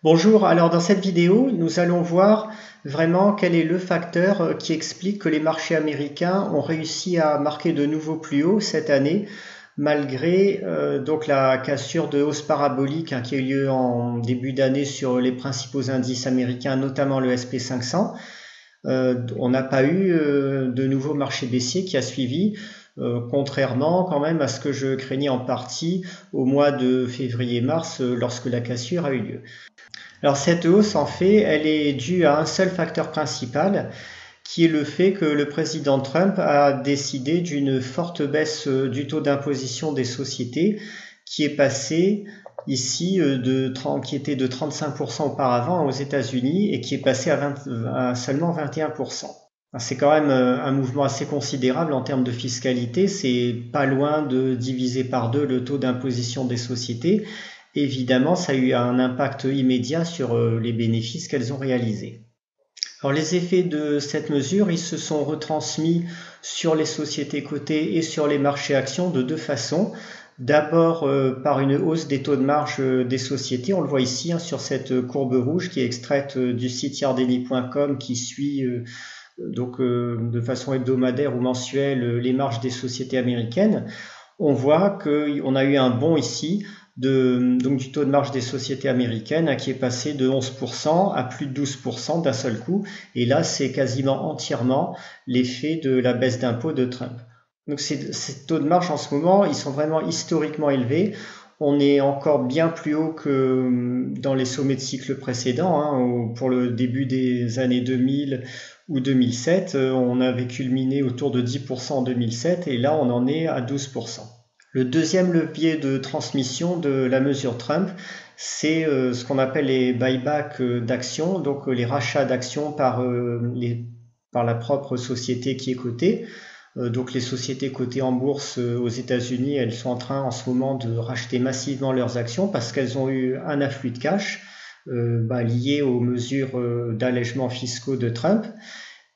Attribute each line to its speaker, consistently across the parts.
Speaker 1: Bonjour, alors dans cette vidéo, nous allons voir vraiment quel est le facteur qui explique que les marchés américains ont réussi à marquer de nouveaux plus hauts cette année, malgré donc la cassure de hausse parabolique qui a eu lieu en début d'année sur les principaux indices américains, notamment le SP500. On n'a pas eu de nouveau marché baissier qui a suivi, contrairement quand même à ce que je craignais en partie au mois de février-mars lorsque la cassure a eu lieu. Alors cette hausse, en fait, elle est due à un seul facteur principal, qui est le fait que le président Trump a décidé d'une forte baisse du taux d'imposition des sociétés, qui est passé ici qui était de 35% auparavant aux États-Unis et qui est passé à seulement 21%. C'est quand même un mouvement assez considérable en termes de fiscalité, c'est pas loin de diviser par deux le taux d'imposition des sociétés. Évidemment, ça a eu un impact immédiat sur les bénéfices qu'elles ont réalisés. Alors les effets de cette mesure, ils se sont retransmis sur les sociétés cotées et sur les marchés actions de deux façons. D'abord par une hausse des taux de marge des sociétés, on le voit ici sur cette courbe rouge qui est extraite du site yardeni.com qui suit de façon hebdomadaire ou mensuelle les marges des sociétés américaines. On voit qu'on a eu un bond ici donc du taux de marge des sociétés américaines qui est passé de 11% à plus de 12% d'un seul coup. Et là, c'est quasiment entièrement l'effet de la baisse d'impôts de Trump. Donc ces taux de marge en ce moment, ils sont vraiment historiquement élevés. On est encore bien plus haut que dans les sommets de cycle précédents. Pour le début des années 2000 ou 2007, on avait culminé autour de 10% en 2007 et là, on en est à 12%. Le deuxième levier de transmission de la mesure Trump, c'est ce qu'on appelle les buybacks d'actions, donc les rachats d'actions par la propre société qui est cotée. Donc les sociétés cotées en bourse aux États-Unis, elles sont en train en ce moment de racheter massivement leurs actions parce qu'elles ont eu un afflux de cash lié aux mesures d'allègement fiscaux de Trump.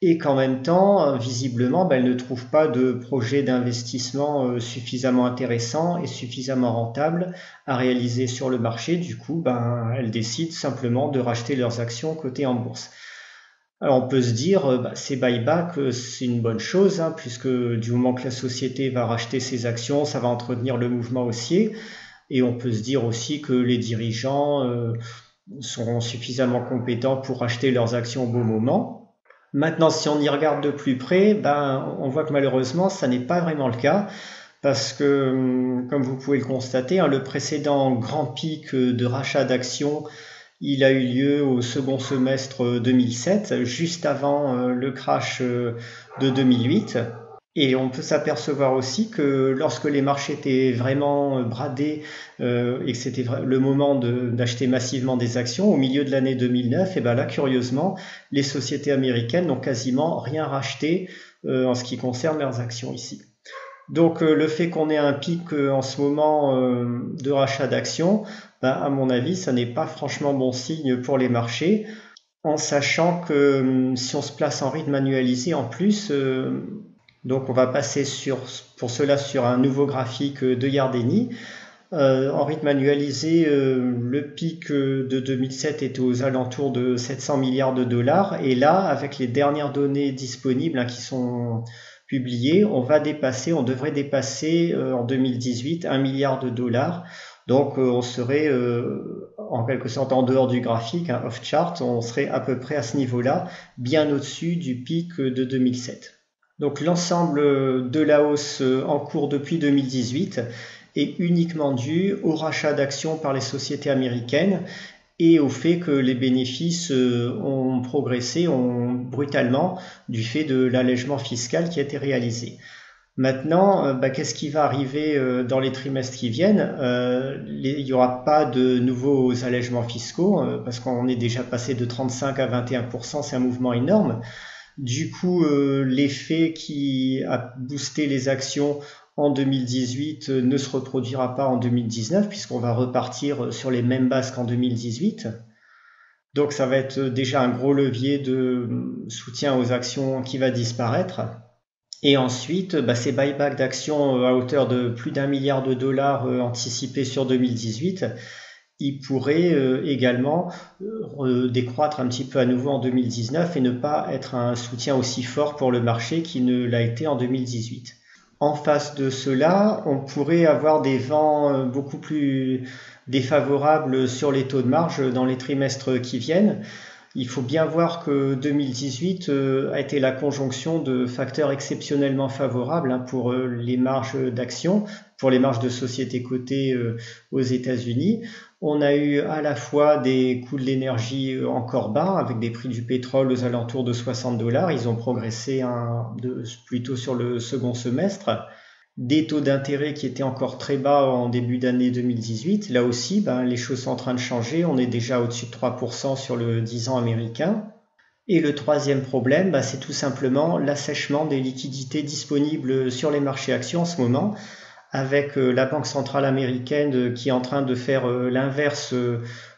Speaker 1: Et qu'en même temps, visiblement, elles ne trouvent pas de projet d'investissement suffisamment intéressant et suffisamment rentable à réaliser sur le marché. Du coup, elles décident simplement de racheter leurs actions cotées en bourse. Alors on peut se dire, ces buybacks, c'est une bonne chose, puisque du moment que la société va racheter ses actions, ça va entretenir le mouvement haussier. Et on peut se dire aussi que les dirigeants seront suffisamment compétents pour racheter leurs actions au bon moment. Maintenant, si on y regarde de plus près, on voit que malheureusement, ça n'est pas vraiment le cas, parce que, comme vous pouvez le constater, le précédent grand pic de rachat d'actions, il a eu lieu au second semestre 2007, juste avant le crash de 2008. Et on peut s'apercevoir aussi que lorsque les marchés étaient vraiment bradés et que c'était le moment d'acheter massivement des actions, au milieu de l'année 2009, et là, curieusement, les sociétés américaines n'ont quasiment rien racheté en ce qui concerne leurs actions ici. Donc le fait qu'on ait un pic en ce moment de rachat d'actions, à mon avis, ça n'est pas franchement bon signe pour les marchés, en sachant que si on se place en rythme annualisé en plus, donc on va passer pour cela sur un nouveau graphique de Yardeni. En rythme annualisé, le pic de 2007 était aux alentours de 700 milliards de dollars. Et là, avec les dernières données disponibles qui sont publiées, on devrait dépasser en 2018 1 milliard de dollars. Donc on serait en quelque sorte en dehors du graphique, off-chart, on serait à peu près à ce niveau-là, bien au-dessus du pic de 2007. Donc l'ensemble de la hausse en cours depuis 2018 est uniquement due au rachat d'actions par les sociétés américaines et au fait que les bénéfices ont progressé brutalement du fait de l'allègement fiscal qui a été réalisé. Maintenant, qu'est-ce qui va arriver dans les trimestres qui viennent? Il n'y aura pas de nouveaux allègements fiscaux parce qu'on est déjà passé de 35 à 21%, c'est un mouvement énorme. Du coup, l'effet qui a boosté les actions en 2018 ne se reproduira pas en 2019 puisqu'on va repartir sur les mêmes bases qu'en 2018. Donc ça va être déjà un gros levier de soutien aux actions qui va disparaître. Et ensuite, ces buybacks d'actions à hauteur de plus d'1 milliard de dollars anticipés sur 2018, il pourrait également décroître un petit peu à nouveau en 2019 et ne pas être un soutien aussi fort pour le marché qu'il ne l'a été en 2018. En face de cela, on pourrait avoir des vents beaucoup plus défavorables sur les taux de marge dans les trimestres qui viennent. Il faut bien voir que 2018 a été la conjonction de facteurs exceptionnellement favorables pour les marges d'action, pour les marges de sociétés cotées aux États-Unis. On a eu à la fois des coûts de l'énergie encore bas, avec des prix du pétrole aux alentours de 60 $. Ils ont progressé plutôt sur le second semestre. Des taux d'intérêt qui étaient encore très bas en début d'année 2018. Là aussi, les choses sont en train de changer. On est déjà au-dessus de 3% sur le 10 ans américain. Et le troisième problème, c'est tout simplement l'assèchement des liquidités disponibles sur les marchés actions en ce moment, avec la Banque centrale américaine qui est en train de faire l'inverse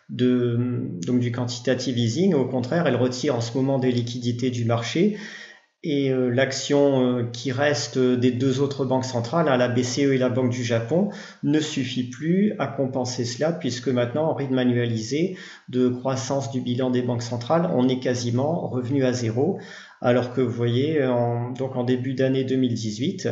Speaker 1: donc du quantitative easing. Au contraire, elle retire en ce moment des liquidités du marché. Et l'action qui reste des deux autres banques centrales, la BCE et la Banque du Japon, ne suffit plus à compenser cela, puisque maintenant, en rythme annualisé de croissance du bilan des banques centrales, on est quasiment revenu à zéro, alors que vous voyez, donc en début d'année 2018,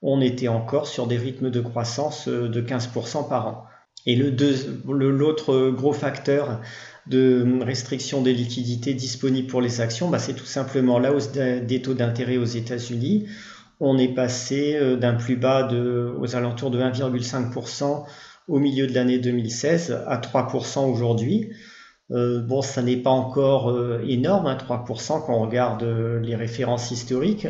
Speaker 1: on était encore sur des rythmes de croissance de 15% par an. Et l'autre gros facteur de restriction des liquidités disponibles pour les actions, c'est tout simplement la hausse des taux d'intérêt aux États-Unis. On est passé d'un plus bas aux alentours de 1,5% au milieu de l'année 2016 à 3% aujourd'hui. Ça n'est pas encore énorme, 3% quand on regarde les références historiques,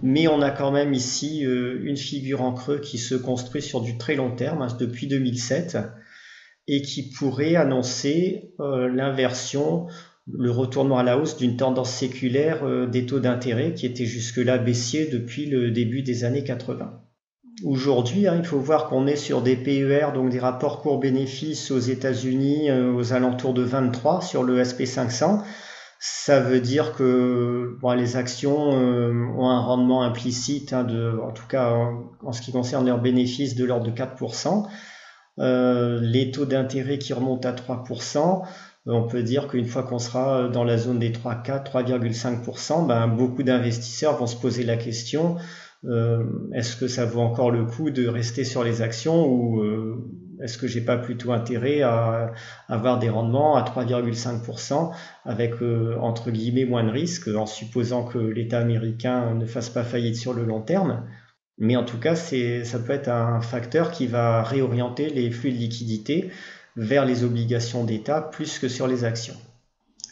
Speaker 1: mais on a quand même ici une figure en creux qui se construit sur du très long terme, depuis 2007, et qui pourrait annoncer l'inversion, le retournement à la hausse d'une tendance séculaire des taux d'intérêt qui étaient jusque-là baissiers depuis le début des années 80. Aujourd'hui, il faut voir qu'on est sur des PER, donc des rapports cours-bénéfices aux États-Unis aux alentours de 23 sur le SP500. Ça veut dire que les actions ont un rendement implicite, en tout cas en ce qui concerne leurs bénéfices, de l'ordre de 4%. Les taux d'intérêt qui remontent à 3%, on peut dire qu'une fois qu'on sera dans la zone des 3,4, 3,5%, beaucoup d'investisseurs vont se poser la question, est-ce que ça vaut encore le coup de rester sur les actions, ou est-ce que j'ai pas plutôt intérêt à avoir des rendements à 3,5% avec entre guillemets moins de risques, en supposant que l'État américain ne fasse pas faillite sur le long terme. Mais en tout cas, ça peut être un facteur qui va réorienter les flux de liquidité vers les obligations d'État plus que sur les actions.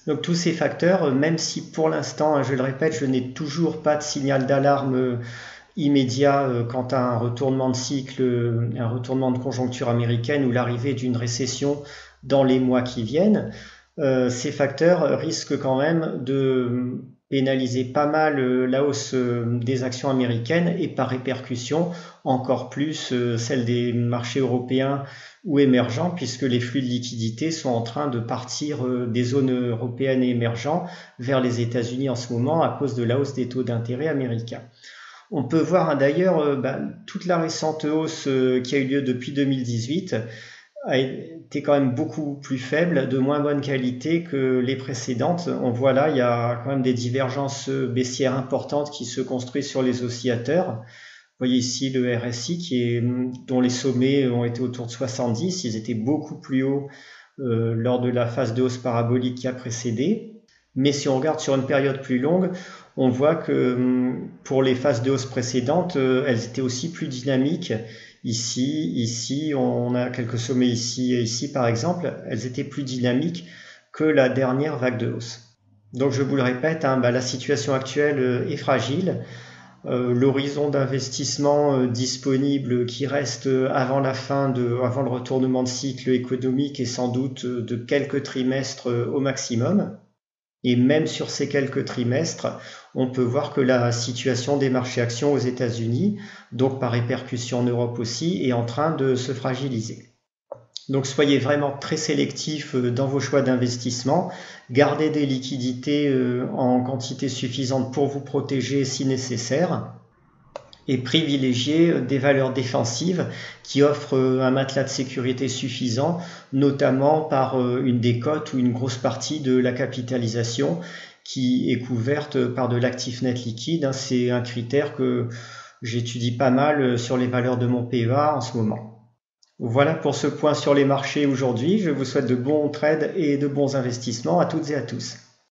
Speaker 1: Donc tous ces facteurs, même si pour l'instant, je le répète, je n'ai toujours pas de signal d'alarme immédiat quant à un retournement de cycle, un retournement de conjoncture américaine ou l'arrivée d'une récession dans les mois qui viennent, ces facteurs risquent quand même de pénaliser pas mal la hausse des actions américaines et par répercussion encore plus celle des marchés européens ou émergents, puisque les flux de liquidités sont en train de partir des zones européennes et émergentes vers les États-Unis en ce moment à cause de la hausse des taux d'intérêt américains. On peut voir d'ailleurs toute la récente hausse qui a eu lieu depuis 2018 a été quand même beaucoup plus faible, de moins bonne qualité que les précédentes. On voit là, il y a quand même des divergences baissières importantes qui se construisent sur les oscillateurs. Vous voyez ici le RSI dont les sommets ont été autour de 70, ils étaient beaucoup plus hauts lors de la phase de hausse parabolique qui a précédé. Mais si on regarde sur une période plus longue, on voit que pour les phases de hausse précédentes, elles étaient aussi plus dynamiques. Ici, on a quelques sommets ici et ici par exemple, elles étaient plus dynamiques que la dernière vague de hausse. Donc je vous le répète, la situation actuelle est fragile. L'horizon d'investissement disponible qui reste avant le retournement de cycle économique est sans doute de quelques trimestres au maximum. Et même sur ces quelques trimestres, on peut voir que la situation des marchés actions aux États-Unis, donc par répercussion en Europe aussi, est en train de se fragiliser. Donc soyez vraiment très sélectifs dans vos choix d'investissement, gardez des liquidités en quantité suffisante pour vous protéger si nécessaire. et privilégier des valeurs défensives qui offrent un matelas de sécurité suffisant, notamment par une décote ou une grosse partie de la capitalisation qui est couverte par de l'actif net liquide. C'est un critère que j'étudie pas mal sur les valeurs de mon PEA en ce moment. Voilà pour ce point sur les marchés aujourd'hui. Je vous souhaite de bons trades et de bons investissements à toutes et à tous.